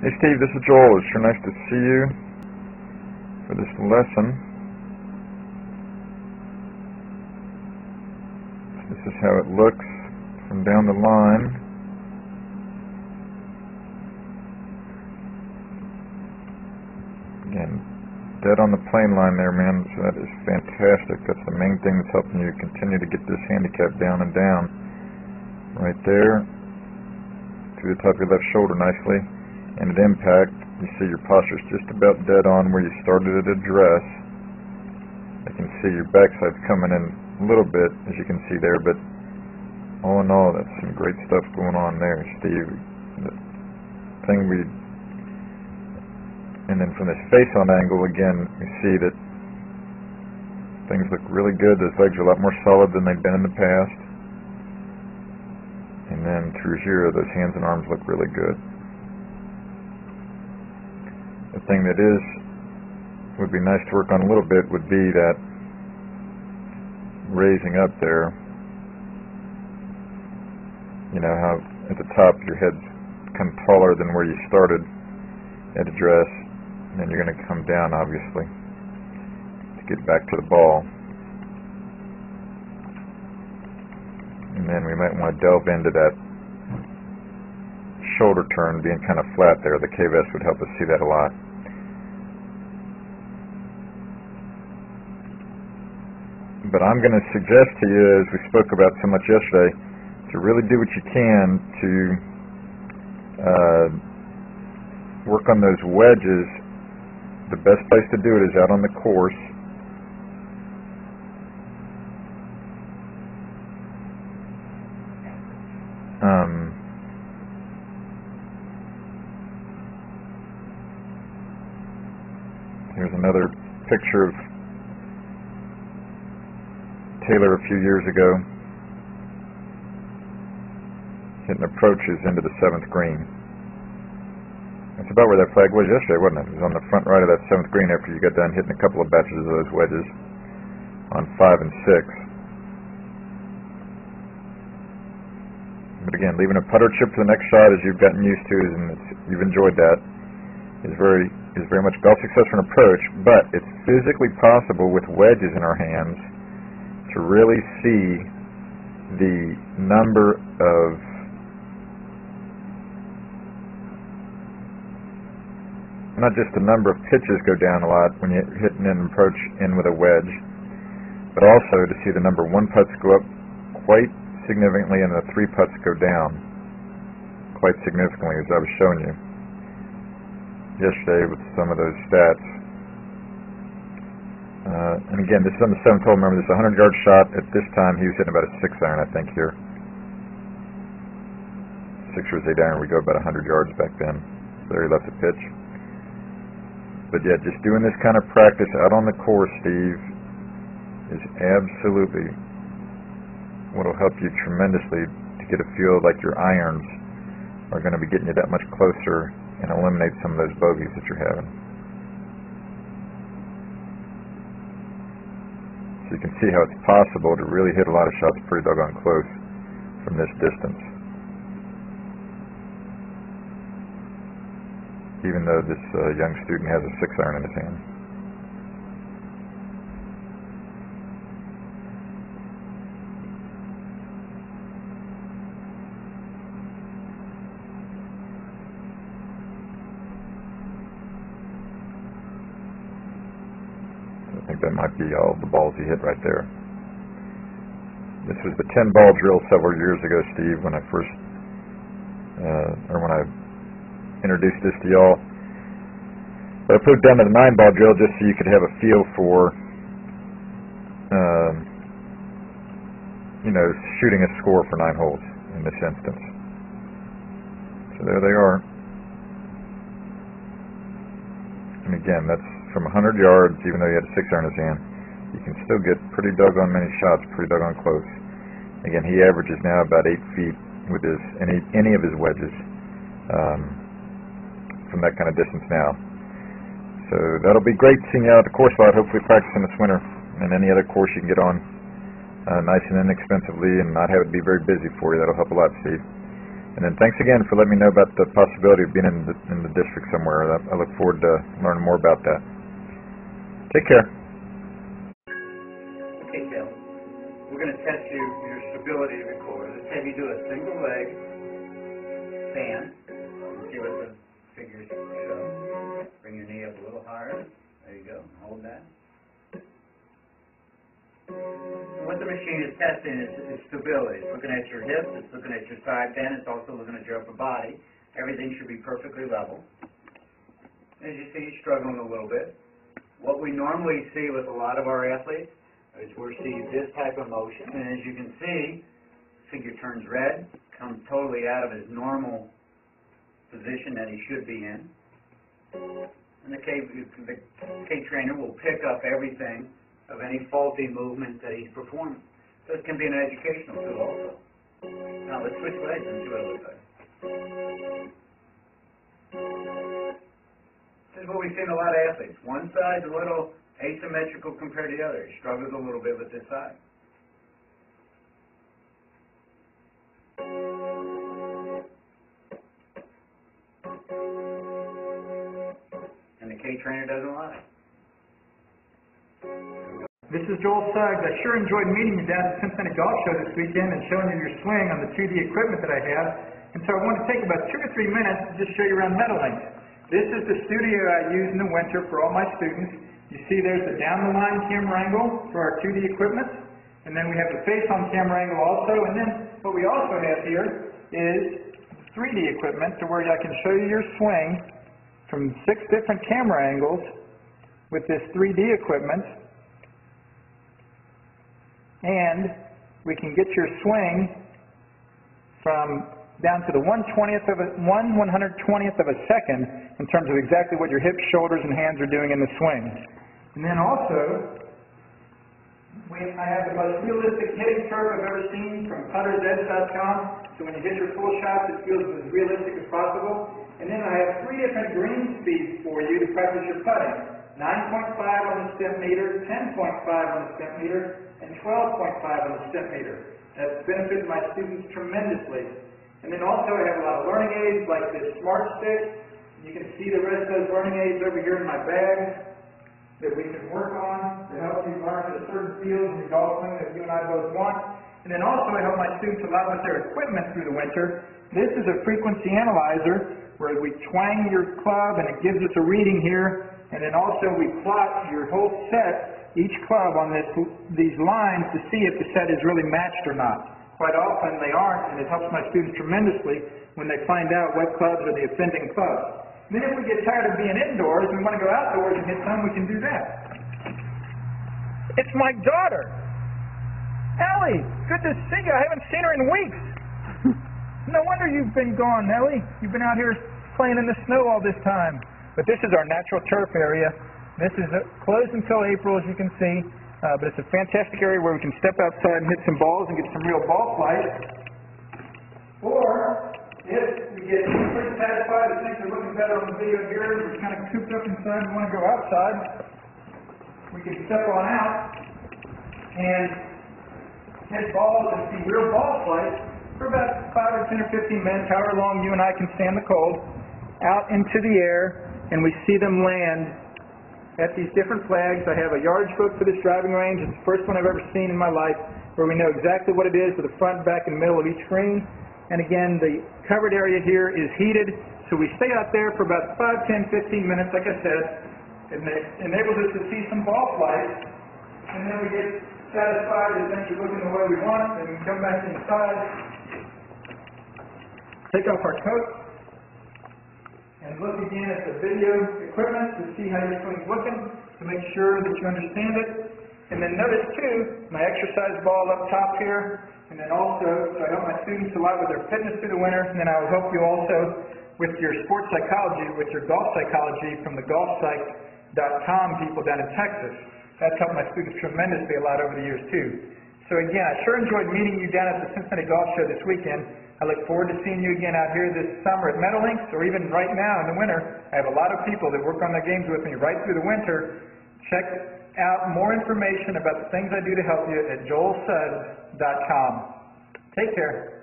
Hey Steve, this is Joel. It's sure nice to see you for this lesson. This is how it looks from down the line. Again, dead on the plane line there, man. So that is fantastic. That's the main thing that's helping you continue to get this handicap down and down. Right there, through the top of your left shoulder nicely. And at impact, you see your posture's just about dead on where you started at address. I can see your backside's coming in a little bit, as you can see there, but all in all, that's some great stuff going on there, Steve. The thing and then from this face-on angle, again, you see that things look really good. Those legs are a lot more solid than they've been in the past. And then through here, those hands and arms look really good. The thing that would be nice to work on a little bit would be that raising up there. You know how at the top your head's kind of taller than where you started at address, and then you're going to come down obviously to get back to the ball. And then we might want to delve into that shoulder turn being kind of flat there. The K-vest would help us see that a lot. But I'm going to suggest to you, as we spoke about so much yesterday, to really do what you can to work on those wedges. The best place to do it is out on the course. Here's another picture of Taylor a few years ago, hitting approaches into the 7th green. That's about where that flag was yesterday, wasn't it? It was on the front right of that 7th green after you got done hitting a couple of batches of those wedges on 5 and 6. But again, leaving a putter chip for the next shot, as you've gotten used to, and you've enjoyed that, is very much golf success for an approach. But it's physically possible with wedges in our hands to really see the number of not just the number of pitches go down a lot when you're hitting an approach in with a wedge, but also to see the number 1 putts go up quite significantly and the 3 putts go down quite significantly, as I was showing you yesterday with some of those stats. And again, this is on the 7th hole. Remember, this is a 100-yard shot. At this time, he was hitting about a 6-iron, I think, here. 6 or 8-iron. We go about 100 yards back then. So there he left the pitch. But yeah, just doing this kind of practice out on the course, Steve, is absolutely what will help you tremendously to get a feel like your irons are going to be getting you that much closer and eliminate some of those bogeys that you're having. So you can see how it's possible to really hit a lot of shots pretty doggone close from this distance. Even though this young student has a 6-iron in his hand. I think that might be all the balls he hit right there. This was the 10-ball drill several years ago, Steve, when I first, when I introduced this to y'all. But I put it down to the 9-ball drill just so you could have a feel for, shooting a score for 9 holes in this instance. So there they are. And again, that's from 100 yards, even though he had a 6-iron in his hand. You can still get pretty doggone many shots, pretty doggone close. Again, he averages now about 8 feet with any of his wedges from that kind of distance now. So that'll be great seeing you out at the course lot, hopefully practicing this winter, and any other course you can get on nice and inexpensively and not have it be very busy for you. That'll help a lot, Steve. And then thanks again for letting me know about the possibility of being in the district somewhere. I look forward to learning more about that. Take care. Okay, Kel. We're going to test your stability recorder. Let's have you do a single leg stand. See what the figures show. Bring your knee up a little higher. There you go. Hold that. What the machine is testing is stability. It's looking at your hips, it's looking at your side bend, it's also looking at your upper body. Everything should be perfectly level. As you see, you're struggling a little bit. What we normally see with a lot of our athletes is we see this type of motion, and as you can see, figure turns red, comes totally out of his normal position that he should be in. And the K trainer will pick up everything of any faulty movement that he's performing. So it can be an educational tool also. Now let's switch legs and see what it looks like. This is what we see in a lot of athletes. One side's a little asymmetrical compared to the other. He struggles a little bit with this side. And the K trainer doesn't lie. This is Joel Suggs. I sure enjoyed meeting you down at the Cincinnati Golf Show this weekend and showing you your swing on the 2D equipment that I have. And so I want to take about 2 or 3 minutes to just show you around Meadowlink. This is the studio I use in the winter for all my students. You see there's the down-the-line camera angle for our 2D equipment. And then we have the face-on camera angle also. And then what we also have here is 3D equipment to where I can show you your swing from 6 different camera angles with this 3D equipment. And we can get your swing from down to the 1/120th of a second in terms of exactly what your hips, shoulders, and hands are doing in the swing. And then also, I have the most realistic hitting curve I've ever seen from puttersedge.com. So when you hit your full shot, it feels as realistic as possible. And then I have 3 different green speeds for you to practice your putting. 9.5 on the step meter, 10.5 on the step meter, and 12.5 on the step meter. That's benefited my students tremendously. And then also I have a lot of learning aids like this Smart Stick. You can see the rest of those learning aids over here in my bag that we can work on to help you learn the certain fields in your golf swing that you and I both want. And then also I help my students a lot with their equipment through the winter. This is a frequency analyzer where we twang your club and it gives us a reading here. And then also we plot your whole set, each club on these lines to see if the set is really matched or not. Quite often they aren't, and it helps my students tremendously when they find out what clubs are the offending clubs. Then if we get tired of being indoors and we want to go outdoors and hit some, we can do that. It's my daughter. Ellie, good to see you. I haven't seen her in weeks. No wonder you've been gone, Ellie. You've been out here playing in the snow all this time. But this is our natural turf area. This is closed until April, as you can see. But it's a fantastic area where we can step outside and hit some balls and get some real ball flight. Or, if we get pretty satisfied and things are looking better on the video here, we're kind of cooped up inside and want to go outside, we can step on out and hit balls and see real ball flight for about 5 or 10 or 15 minutes, however long you and I can stand the cold, out into the air, and we see them land at these different flags. I have a yardage book for this driving range. It's the first one I've ever seen in my life where we know exactly what it is with the front, back, and middle of each green. And again, the covered area here is heated, so we stay out there for about 5, 10, 15 minutes, like I said. It enables us to see some ball flight, and then we get satisfied that things are looking the way we want, and we come back inside, take off our coat, and look again at the video equipment to see how your swing's looking, to make sure that you understand it. And then notice too, my exercise ball up top here, and then also, so I help my students a lot with their fitness through the winter, and then I will help you also with your sports psychology, with your golf psychology from the golfpsych.com people down in Texas. That's helped my students tremendously a lot over the years too. So again, I sure enjoyed meeting you down at the Cincinnati Golf Show this weekend. I look forward to seeing you again out here this summer at Meadowlinks, or even right now in the winter. I have a lot of people that work on their games with me right through the winter. Check out more information about the things I do to help you at joelsuggs.com. Take care.